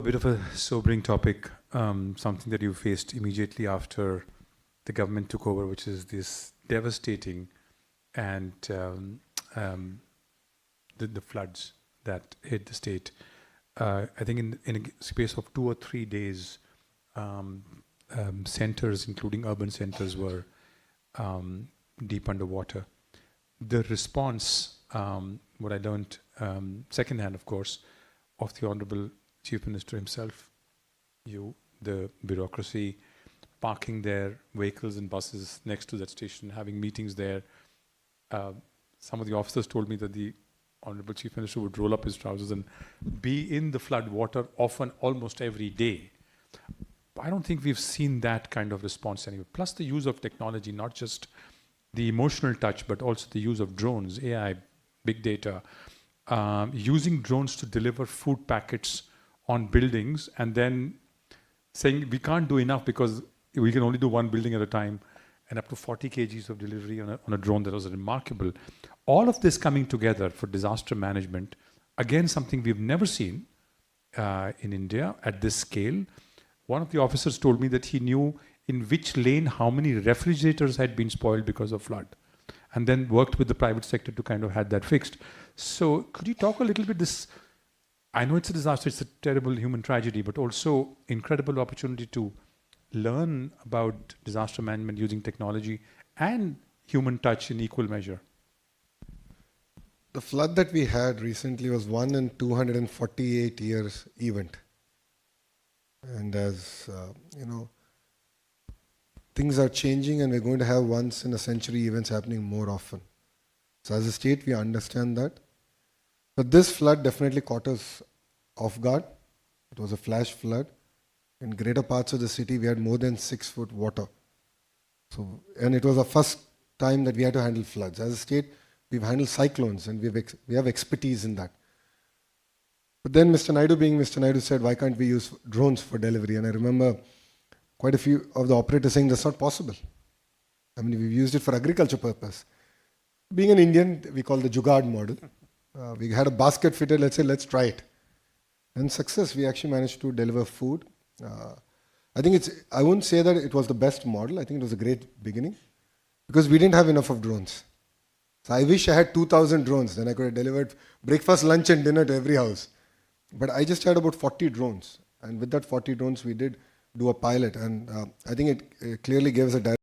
A bit of a sobering topic, something that you faced immediately after the government took over, which is this devastating and the floods that hit the state. I think in a space of 2 or 3 days, centers, including urban centers, were deep underwater. The response, what I learned secondhand, of course, of the Honorable Chief Minister himself, the bureaucracy, parking their vehicles and buses next to that station, having meetings there. Some of the officers told me that the Honorable Chief Minister would roll up his trousers and be in the flood water often, almost every day. I don't think we've seen that kind of response anywhere. Plus the use of technology, not just the emotional touch, but also the use of drones, AI, big data, using drones to deliver food packets on buildings and then saying we can't do enough because we can only do one building at a time, and up to 40 kgs of delivery on a drone. That was remarkable. All of this coming together for disaster management, again, something we've never seen in India at this scale. One of the officers told me that he knew in which lane how many refrigerators had been spoiled because of flood, and then worked with the private sector to kind of have that fixed. So could you talk a little bit this, I know it's a disaster, it's a terrible human tragedy, but also incredible opportunity to learn about disaster management using technology and human touch in equal measure. The flood that we had recently was 1 in 248 years event. And as you know, things are changing and we're going to have once in a century events happening more often. So as a state, we understand that. But this flood definitely caught us off guard. It was a flash flood. In greater parts of the city, we had more than 6 foot water. So, and it was the first time that we had to handle floods. As a state, we've handled cyclones and we have expertise in that. But then Mr. Naidu, being Mr. Naidu, said, why can't we use drones for delivery? And I remember quite a few of the operators saying that's not possible. I mean, we've used it for agriculture purpose. Being an Indian, we call the Jugaad model. We had a basket fitted, let's say, let's try it. And success, we actually managed to deliver food. I think I wouldn't say that it was the best model. I think it was a great beginning because we didn't have enough of drones. So I wish I had 2,000 drones. Then I could have delivered breakfast, lunch and dinner to every house. But I just had about 40 drones. And with that 40 drones, we did do a pilot. And I think it clearly gave us a direction.